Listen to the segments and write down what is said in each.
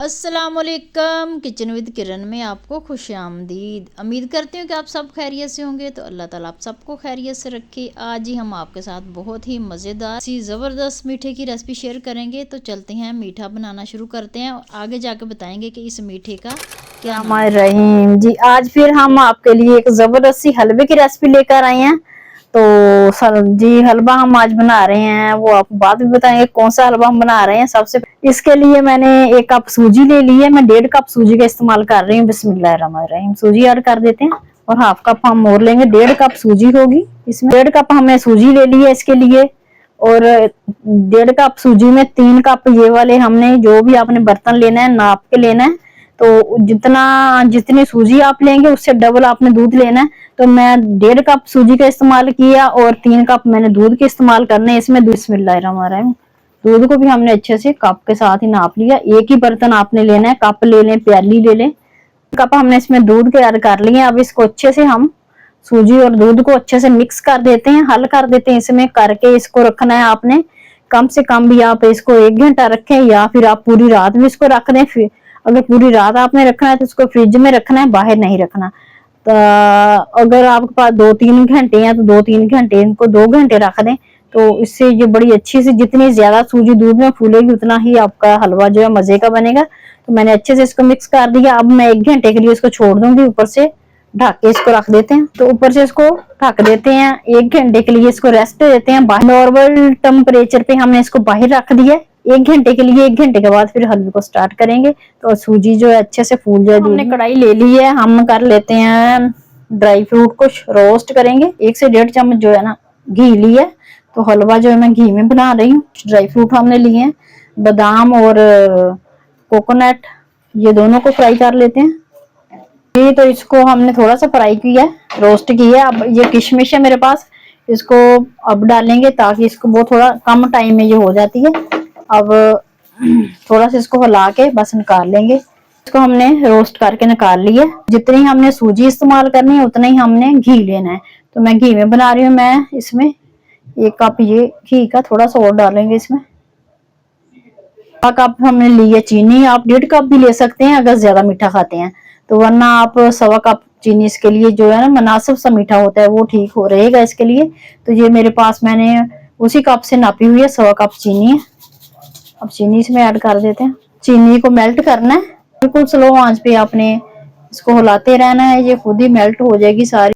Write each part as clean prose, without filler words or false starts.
अस्सलामुअलैकुम। Kitchen with किरण में आपको खुशामदीद। उम्मीद करती हूँ कि आप सब खैरियत से होंगे। तो अल्लाह ताला आप सबको खैरियत से रखे। आज ही हम आपके साथ बहुत ही मज़ेदार सी ज़बरदस्त मीठे की रेसिपी शेयर करेंगे। तो चलते हैं, मीठा बनाना शुरू करते हैं और आगे जाके बताएंगे कि इस मीठे का क्या नाम है। रहीम जी, आज फिर हम आपके लिए एक जबरदस्त सी हलवे की रेसिपी लेकर आए हैं। तो जी, हलवा हम आज बना रहे हैं, वो आप बाद में बताएंगे कौन सा हलवा हम बना रहे हैं। सबसे इसके लिए मैंने 1 कप सूजी ले ली है। मैं 1.5 कप सूजी का इस्तेमाल कर रही हूँ। बिस्मिल्लाहिर्रहमानिर्रहीम। सूजी ऐड कर देते हैं और हाफ कप हम और लेंगे। 1.5 कप सूजी होगी इसमें। 1.5 कप हमने सूजी ले ली है इसके लिए। और 1.5 कप सूजी में 3 कप ये वाले हमने, जो भी आपने बर्तन लेना है नाप के लेना है। तो जितनी सूजी आप लेंगे उससे डबल आपने दूध लेना है। तो मैं 1.5 कप सूजी का इस्तेमाल किया और 3 कप मैंने दूध के इस्तेमाल करने इसमें। बिस्मिल्लाहिर्रहमानिर्रहीम। दूध को भी हमने अच्छे से कप के साथ ही नाप लिया। एक ही बर्तन आपने लेना है, कप ले लें, प्याली ले लें। कप हमने इसमें दूध के ऐड कर लिए। अब इसको अच्छे से हम सूजी और दूध को अच्छे से मिक्स कर देते हैं, हल कर देते हैं। इसमें करके इसको रखना है आपने कम से कम भी आप इसको 1 घंटा रखें या फिर आप पूरी रात भी इसको रख दें। फिर अगर पूरी रात आपने रखना है तो इसको फ्रिज में रखना है, बाहर नहीं रखना। तो अगर आपके पास 2-3 घंटे हैं तो 2-3 घंटे, इनको 2 घंटे रख दें। तो इससे ये बड़ी अच्छी सी, जितनी ज्यादा सूजी दूध में फूलेगी उतना ही आपका हलवा जो है मजे का बनेगा। तो मैंने अच्छे से इसको मिक्स कर दिया। अब मैं 1 घंटे के लिए इसको छोड़ दूंगी। ऊपर से ढक के इसको रख देते हैं। तो ऊपर से इसको ढक देते हैं। 1 घंटे के लिए इसको रेस्ट देते हैं। नॉर्मल टेम्परेचर पे हमने इसको बाहर रख दिया 1 घंटे के लिए। 1 घंटे के बाद फिर हलवे को स्टार्ट करेंगे। तो सूजी जो है अच्छे से फूल जाए। हमने कढ़ाई ले ली है। हम कर लेते हैं ड्राई फ्रूट को रोस्ट करेंगे। 1 से 1.5 चम्मच जो है ना घी लिया। तो हलवा जो है मैं घी में बना रही हूँ। ड्राई फ्रूट हमने लिए हैं, बादाम और कोकोनट, ये दोनों को फ्राई कर लेते हैं। ये तो इसको हमने थोड़ा सा फ्राई किया है, रोस्ट किया है। अब ये किशमिश है मेरे पास, इसको अब डालेंगे ताकि इसको बहुत थोड़ा कम टाइम में ये हो जाती है। अब थोड़ा सा इसको हिला के बस निकाल लेंगे। इसको हमने रोस्ट करके निकाल लिया। जितनी हमने सूजी इस्तेमाल करनी है उतना ही हमने घी लेना है। तो मैं घी में बना रही हूँ। मैं इसमें 1 कप ये घी का थोड़ा सा और डालेंगे इसमें। 1 कप हमने ली है चीनी। आप 1.5 कप भी ले सकते हैं अगर ज्यादा मीठा खाते हैं तो, वरना आप 1.25 कप चीनी इसके लिए जो है ना मुनासिब सा मीठा होता है वो ठीक हो रहेगा इसके लिए। तो ये मेरे पास मैंने उसी कप से नापी हुई है, 1.25 कप चीनी है। अब चीनी इसमें ऐड कर देते हैं। चीनी को मेल्ट करना है, बिल्कुल स्लो आंच पे आपने इसको हिलाते रहना है। ये खुद ही मेल्ट हो जाएगी सारी।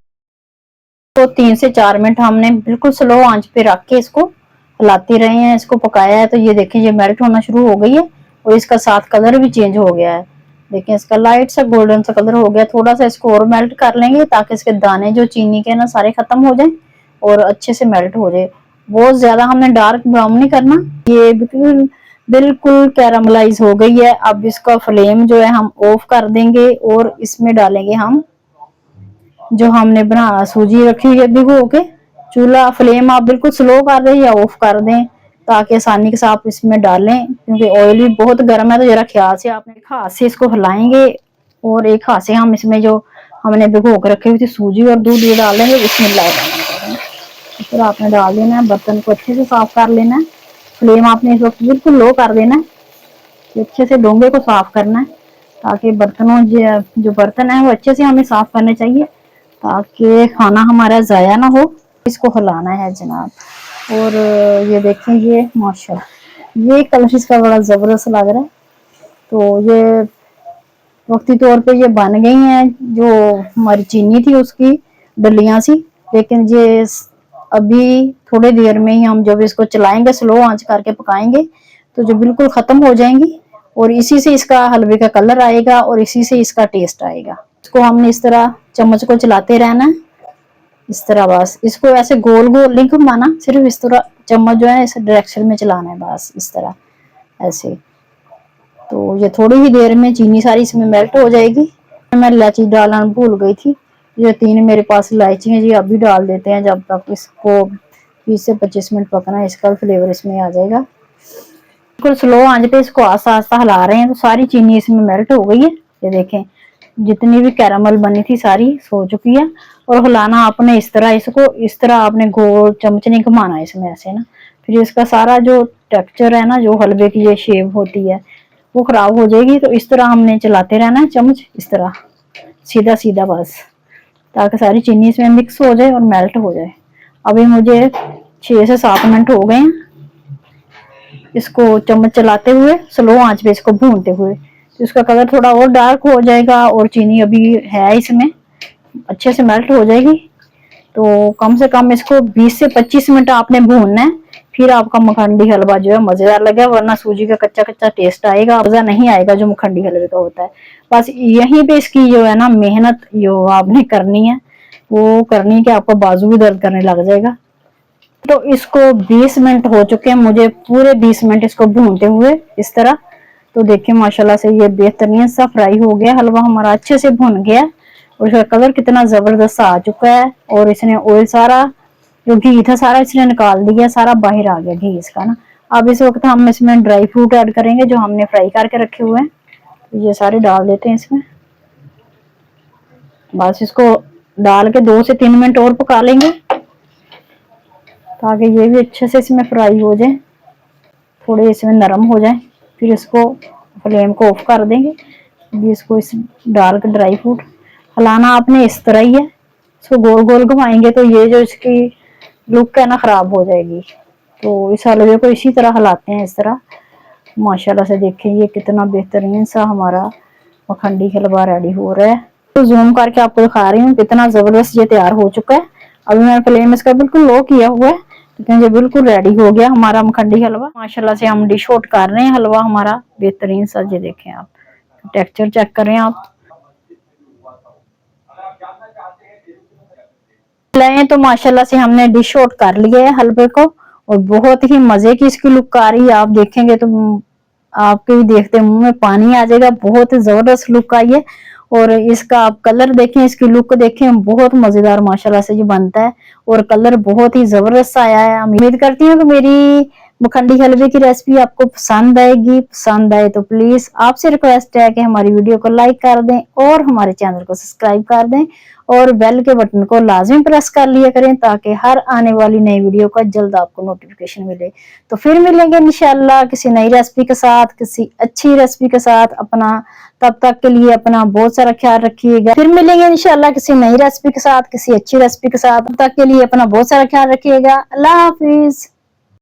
तो 3 से 4 मिनट हमने बिल्कुल स्लो आंच पे रख के इसको हिलाते रहे हैं, इसको पकाया है। तो ये देखें ये मेल्ट होना शुरू हो गई है और इसका साथ कलर भी चेंज हो गया है। देखिए इसका लाइट सा गोल्डन सा कलर हो गया। थोड़ा सा इसको और मेल्ट कर लेंगे ताकि इसके दाने जो चीनी के ना सारे खत्म हो जाए और अच्छे से मेल्ट हो जाए। बहुत ज्यादा हमने डार्क ब्राउन नहीं करना। ये बिल्कुल बिल्कुल कैरामलाइज हो गई है। अब इसका फ्लेम जो है हम ऑफ कर देंगे और इसमें डालेंगे हम जो हमने बना सूजी रखी हुई है भिगो के। चूल्हा फ्लेम आप बिल्कुल स्लो कर दें या ऑफ कर दें ताकि आसानी के साथ इसमें डालें, क्योंकि ऑयल भी बहुत गर्म है। तो जरा ख्याल से आपने एक हाथ से इसको हिलाएंगे और एक हाथ से हम इसमें जो हमने भिगो के रखी हुई थी सूजी और दूध ये डाल देंगे। बिस्मिल्लाह। फिर आपने डाल देना है, बर्तन को अच्छे से साफ कर लेना है। फ्लेम आपने इस वक्त बिल्कुल लो कर देना है। अच्छे से डोंगे को साफ करना है ताकि बर्तनों जो बर्तन है वो अच्छे से हमें साफ करने चाहिए ताकि खाना हमारा ज़ाया ना हो। इसको हिलाना है जनाब। और ये देखें ये माशाल्लाह ये कलर इसका बड़ा ज़बरदस्त लग रहा है। तो ये वक्ती तौर पे ये बन गई हैं। जो हमारी चीनी थी उसकी डलियां सी, लेकिन ये अभी थोड़ी देर में ही हम जब इसको चलाएंगे, स्लो आंच करके पकाएंगे तो जो बिल्कुल खत्म हो जाएंगी और इसी से इसका हलवे का कलर आएगा और इसी से इसका टेस्ट आएगा। इसको हमने इस तरह चम्मच को चलाते रहना है, इस तरह बस इसको ऐसे गोल गोल नहीं घुमाना, सिर्फ इस तरह चम्मच जो है इस डायरेक्शन में चलाना है बस इस तरह ऐसे। तो ये थोड़ी ही देर में चीनी सारी इसमें मेल्ट हो जाएगी। मैं इलायची डालना भूल गई थी। ये 3 मेरे पास इलायची है जी, अभी डाल देते हैं। जब तक इसको 20 से 25 मिनट पकना है, इसका फ्लेवर इसमें आ जाएगा। बिल्कुल स्लो आंच पे इसको आस्ता आस्ता हिला रहे हैं तो सारी चीनी इसमें मेल्ट हो गई है। ये देखें जितनी भी कैरामल बनी थी सारी सो चुकी है। और हिलाना आपने इस तरह, इसको इस तरह आपने गोल चमच नहीं घुमाना इसमें ऐसे ना, फिर इसका सारा जो टेक्सचर है ना, जो हलवे की ये शेप होती है वो खराब हो जाएगी। तो इस तरह हमने चलाते रहना है चम्मच, इस तरह सीधा सीधा बस, ताकि सारी चीनी इसमें मिक्स हो जाए और मेल्ट हो जाए। अभी मुझे 6 से 7 मिनट हो गए हैं इसको चम्मच चलाते हुए, स्लो आंच पे इसको भूनते हुए। तो इसका कलर थोड़ा और डार्क हो जाएगा और चीनी अभी है इसमें अच्छे से मेल्ट हो जाएगी। तो कम से कम इसको 20 से 25 मिनट आपने भूनना है, फिर आपका मखंडी हलवा जो है मजेदार लगेगा, वरना सूजी का कच्चा कच्चा टेस्ट आएगा, मजा नहीं आएगा जो मखंडी हलवे का होता है। बस यहीं पे इसकी जो है ना मेहनत जो आपने करनी है वो करनी है कि आपका बाजू भी दर्द करने लग जाएगा। तो इसको 20 मिनट हो चुके हैं मुझे, पूरे 20 मिनट इसको भूनते हुए इस तरह। तो देखिए माशाल्लाह से ये बेहतरीन सा फ्राई हो गया, हलवा हमारा अच्छे से भुन गया और इसका कलर कितना जबरदस्त आ चुका है। और इसने ऑयल सारा जो घी था सारा इसने निकाल दिया, सारा बाहर आ गया घी इसका ना। अब इस वक्त हम इसमें ड्राई फ्रूट ऐड करेंगे जो हमने फ्राई करके रखे हुए हैं, तो ये सारे डाल देते हैं इसमें। बस इसको डाल के 2 से 3 मिनट और पका लेंगे ताकि ये भी अच्छे से इसमें फ्राई हो जाए, थोड़े इसमें नरम हो जाए। फिर इसको फ्लेम को ऑफ कर देंगे। अभी इसको इस डाल के ड्राई फ्रूट हिलाना आपने इस तरह ही है, इसको गोल गोल घुमाएंगे तो ये जो इसकी लुक है ना खराब हो जाएगी। तो इस हलवे को इसी तरह हिलाते हैं इस तरह। माशाल्लाह से देखें ये कितना बेहतरीन सा हमारा मखंडी हलवा रेडी हो रहा है। तो जूम करके आपको दिखा रही हूँ कितना जबरदस्त ये तैयार हो चुका है। अभी मैंने फ्लेम इसका बिल्कुल लो किया हुआ है, लेकिन ये बिल्कुल रेडी हो गया हमारा मखंडी हलवा। माशाल्लाह से हम डिश आउट कर रहे हैं हलवा हमारा बेहतरीन सा। ये देखें आप टेक्सचर चेक करें आप लें तो माशाल्लाह से हमने डिश आउट कर लिया है हलवे को और बहुत ही मजे की इसकी लुक आ रही है। आप देखेंगे तो आपके भी देखते मुंह में पानी आ जाएगा, बहुत ही जबरदस्त लुक आई है। और इसका आप कलर देखें, इसकी लुक देखें, बहुत मजेदार माशाल्लाह से ये बनता है और कलर बहुत ही जबरदस्त आया है। उम्मीद करती हूँ कि मेरी मखंडी हलवे की रेसिपी आपको पसंद आएगी। पसंद आए तो प्लीज आपसे रिक्वेस्ट है कि हमारी वीडियो को लाइक कर दें और हमारे चैनल को सब्सक्राइब कर दें और बेल के बटन को लाजमी प्रेस कर लिया करें ताकि हर आने वाली नई वीडियो का जल्द आपको नोटिफिकेशन मिले। तो फिर मिलेंगे इंशाल्लाह किसी नई रेसिपी के साथ, किसी अच्छी रेसिपी के साथ। अपना तब तक के लिए अपना बहुत सारा ख्याल रखिएगा। फिर मिलेंगे इंशाल्लाह किसी नई रेसिपी के साथ, किसी अच्छी रेसिपी के साथ। तब तक के लिए अपना बहुत सारा ख्याल रखिएगा। अल्लाह हाफिज।